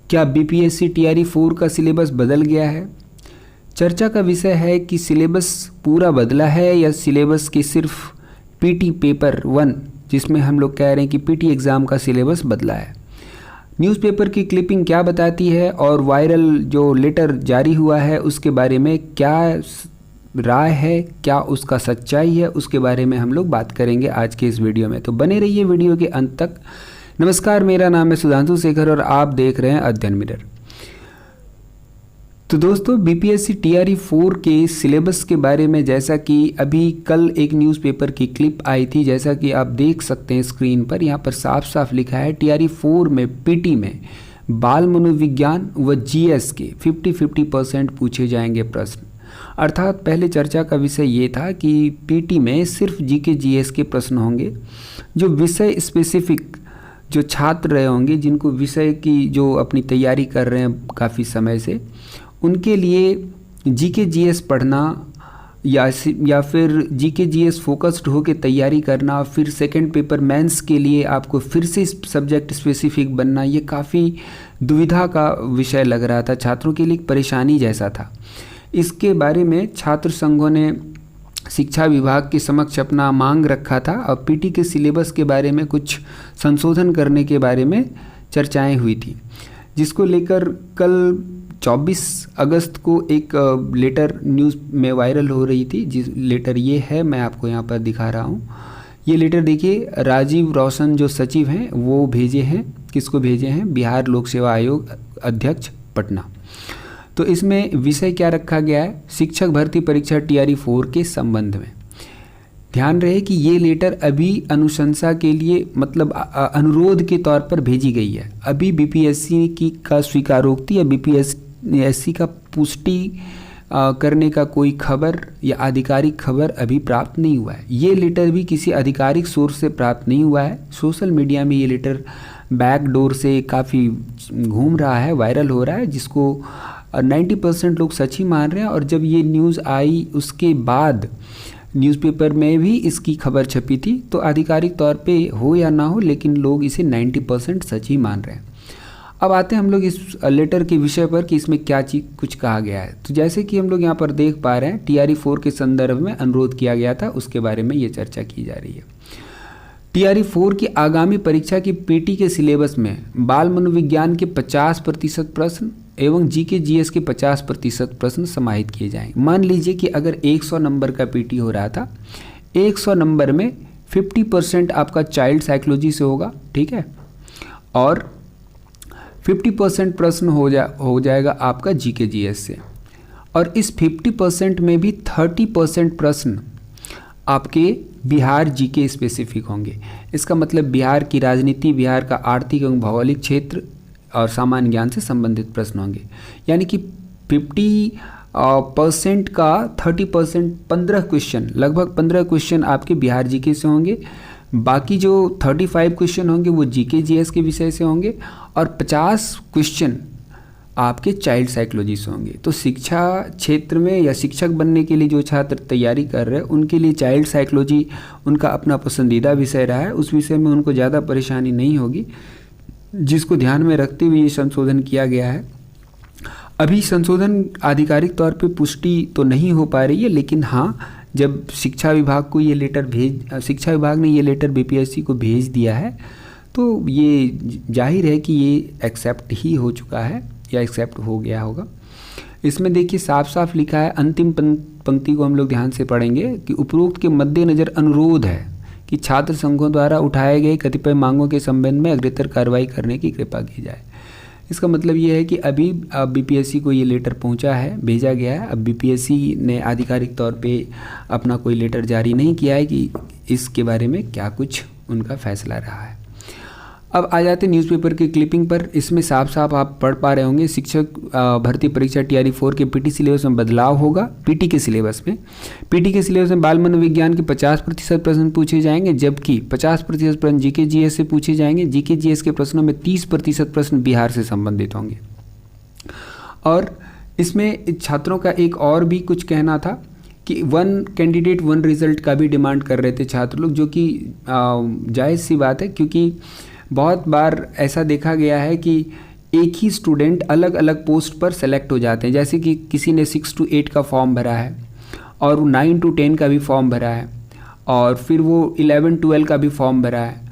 क्या BPSC TRE 4 का syllabus बदल गया है? चर्चा का विषय है कि सिलेबस पूरा बदला है या सिलेबस की सिर्फ पीटी पेपर 1, जिसमें हम लोग कह रहे हैं कि पीटी एग्ज़ाम का सिलेबस बदला है। न्यूज़पेपर की क्लिपिंग क्या बताती है और वायरल जो लेटर जारी हुआ है उसके बारे में क्या राय है, क्या उसका सच्चाई है, उसके बारे में हम लोग बात करेंगे आज के इस वीडियो में। तो बने रहिए वीडियो के अंत तक। नमस्कार, मेरा नाम है सुधांशु शेखर और आप देख रहे हैं अध्ययन मिरर। तो दोस्तों, बीपीएससी टीआरई 4 के सिलेबस के बारे में जैसा कि अभी कल एक न्यूज़पेपर की क्लिप आई थी, जैसा कि आप देख सकते हैं स्क्रीन पर, यहाँ पर साफ साफ लिखा है टीआरई 4 में पीटी में बाल मनोविज्ञान व जीएस के 50-50% पूछे जाएंगे प्रश्न। अर्थात पहले चर्चा का विषय ये था कि पीटी में सिर्फ जीके जीएस के प्रश्न होंगे। जो विषय स्पेसिफिक जो छात्र रहे होंगे, जिनको विषय की जो अपनी तैयारी कर रहे हैं काफ़ी समय से, उनके लिए जीके जीएस पढ़ना या फिर जीके जीएस फोकस्ड होकर तैयारी करना, फिर सेकंड पेपर मेंस के लिए आपको फिर से सब्जेक्ट स्पेसिफिक बनना, ये काफ़ी दुविधा का विषय लग रहा था, छात्रों के लिए परेशानी जैसा था। इसके बारे में छात्र संघों ने शिक्षा विभाग के समक्ष अपना मांग रखा था और पीटी के सिलेबस के बारे में कुछ संशोधन करने के बारे में चर्चाएं हुई थी, जिसको लेकर कल 24 अगस्त को एक लेटर न्यूज़ में वायरल हो रही थी। जिस लेटर ये है, मैं आपको यहाँ पर दिखा रहा हूँ। ये लेटर देखिए, राजीव रोशन जो सचिव हैं वो भेजे हैं। किसको भेजे हैं? बिहार लोक सेवा आयोग अध्यक्ष पटना। तो इसमें विषय क्या रखा गया है? शिक्षक भर्ती परीक्षा टीआरई 4 के संबंध में। ध्यान रहे कि ये लेटर अभी अनुशंसा के लिए, मतलब अनुरोध के तौर पर भेजी गई है। अभी बीपीएससी की का स्वीकारोक्ति या बीपीएससी का पुष्टि करने का कोई खबर या आधिकारिक खबर अभी प्राप्त नहीं हुआ है। ये लेटर भी किसी आधिकारिक सोर्स से प्राप्त नहीं हुआ है। सोशल मीडिया में ये लेटर बैकडोर से काफ़ी घूम रहा है, वायरल हो रहा है, जिसको 90% लोग सच ही मान रहे हैं। और जब ये न्यूज़ आई उसके बाद न्यूज़पेपर में भी इसकी खबर छपी थी, तो आधिकारिक तौर पे हो या ना हो, लेकिन लोग इसे 90% सच ही मान रहे हैं। अब आते हैं हम लोग इस लेटर के विषय पर कि इसमें क्या चीज़ कुछ कहा गया है। तो जैसे कि हम लोग यहाँ पर देख पा रहे हैं, टीआरई 4 के संदर्भ में अनुरोध किया गया था, उसके बारे में ये चर्चा की जा रही है। टीआरई 4 की आगामी परीक्षा की पीटी के सिलेबस में बाल मनोविज्ञान के 50% प्रश्न एवं जीके जीएस के 50% प्रश्न समाहित किए जाएंगे। मान लीजिए कि अगर 100 नंबर का पीटी हो रहा था, 100 नंबर में 50% आपका चाइल्ड साइकोलॉजी से होगा, ठीक है, और 50% प्रश्न हो जाएगा आपका जीके जीएस से। और इस 50% में भी 30% प्रश्न आपके बिहार जीके स्पेसिफिक होंगे। इसका मतलब बिहार की राजनीति, बिहार का आर्थिक एवं भौगोलिक क्षेत्र और सामान्य ज्ञान से संबंधित प्रश्न होंगे। यानी कि 50% का 30%, 15 क्वेश्चन, लगभग 15 क्वेश्चन आपके बिहार जीके से होंगे। बाकी जो 35 क्वेश्चन होंगे वो जीके जीएस के विषय से होंगे और 50 क्वेश्चन आपके चाइल्ड साइकोलॉजी से होंगे। तो शिक्षा क्षेत्र में या शिक्षक बनने के लिए जो छात्र तैयारी कर रहे हैं, उनके लिए चाइल्ड साइकोलॉजी उनका अपना पसंदीदा विषय रहा है। उस विषय में उनको ज़्यादा परेशानी नहीं होगी, जिसको ध्यान में रखते हुए ये संशोधन किया गया है। अभी संशोधन आधिकारिक तौर पे पुष्टि तो नहीं हो पा रही है, लेकिन हाँ, जब शिक्षा विभाग ने ये लेटर बीपीएससी को भेज दिया है, तो ये जाहिर है कि ये एक्सेप्ट ही हो चुका है या एक्सेप्ट हो गया होगा। इसमें देखिए साफ साफ लिखा है, अंतिम पंक्ति को हम लोग ध्यान से पढ़ेंगे कि उपरोक्त के मद्देनज़र अनुरोध है कि छात्र संघों द्वारा उठाए गए कतिपय मांगों के संबंध में अग्रेतर कार्रवाई करने की कृपा की जाए। इसका मतलब ये है कि अभी बीपीएससी को ये लेटर पहुंचा है, भेजा गया है। अब बीपीएससी ने आधिकारिक तौर पे अपना कोई लेटर जारी नहीं किया है कि इसके बारे में क्या कुछ उनका फैसला रहा है। अब आ जाते न्यूज़पेपर की क्लिपिंग पर। इसमें साफ साफ आप पढ़ पा रहे होंगे, शिक्षक भर्ती परीक्षा टीआरई 4 के पीटी सिलेबस में बदलाव होगा। पीटी के सिलेबस में बाल मनोविज्ञान के 50% प्रश्न पूछे जाएंगे, जबकि 50% प्रश्न जीके जीएस से पूछे जाएंगे। जीके जीएस के प्रश्नों में 30% प्रश्न बिहार से संबंधित होंगे। और इसमें छात्रों का एक और भी कुछ कहना था कि 1 कैंडिडेट 1 रिजल्ट का भी डिमांड कर रहे थे छात्र लोग, जो कि जायज़ सी बात है, क्योंकि बहुत बार ऐसा देखा गया है कि एक ही स्टूडेंट अलग अलग पोस्ट पर सेलेक्ट हो जाते हैं। जैसे कि किसी ने 6 to 8 का फॉर्म भरा है और 9 to 10 का भी फॉर्म भरा है और फिर वो 11-12 का भी फॉर्म भरा है,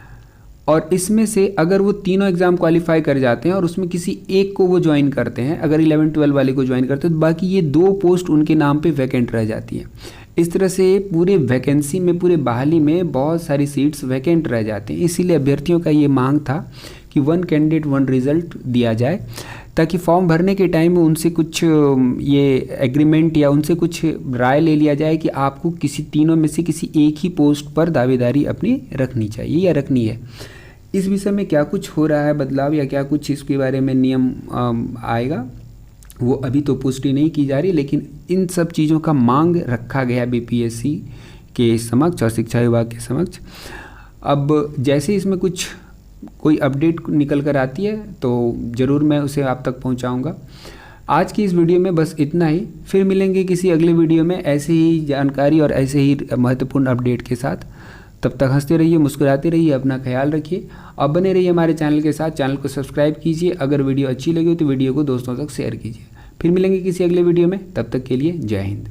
और इसमें से अगर वो तीनों एग्ज़ाम क्वालिफाई कर जाते हैं और उसमें किसी एक को वो ज्वाइन करते हैं, अगर 11-12 वाले को ज्वाइन करते हैं, तो बाकी ये 2 पोस्ट उनके नाम पे वैकेंट रह जाती है। इस तरह से पूरे वैकेंसी में, पूरे बहाली में बहुत सारी सीट्स वैकेंट रह जाते हैं। इसीलिए अभ्यर्थियों का ये मांग था कि 1 कैंडिडेट 1 रिज़ल्ट दिया जाए, ताकि फॉर्म भरने के टाइम में उनसे कुछ ये एग्रीमेंट या उनसे कुछ राय ले लिया जाए कि आपको किसी तीनों में से किसी एक ही पोस्ट पर दावेदारी अपनी रखनी चाहिए या रखनी है। इस विषय में क्या कुछ हो रहा है बदलाव या क्या कुछ इसके बारे में नियम आएगा, वो अभी तो पुष्टि नहीं की जा रही, लेकिन इन सब चीज़ों का मांग रखा गया बीपीएससी के समक्ष और शिक्षा विभाग के समक्ष। अब जैसे इसमें कुछ कोई अपडेट निकल कर आती है तो ज़रूर मैं उसे आप तक पहुंचाऊंगा। आज की इस वीडियो में बस इतना ही, फिर मिलेंगे किसी अगले वीडियो में ऐसे ही जानकारी और ऐसे ही महत्वपूर्ण अपडेट के साथ। तब तक हंसते रहिए, मुस्कुराते रहिए, अपना ख्याल रखिए और बने रहिए हमारे चैनल के साथ। चैनल को सब्सक्राइब कीजिए, अगर वीडियो अच्छी लगी हो तो वीडियो को दोस्तों तक शेयर कीजिए। फिर मिलेंगे किसी अगले वीडियो में, तब तक के लिए जय हिंद।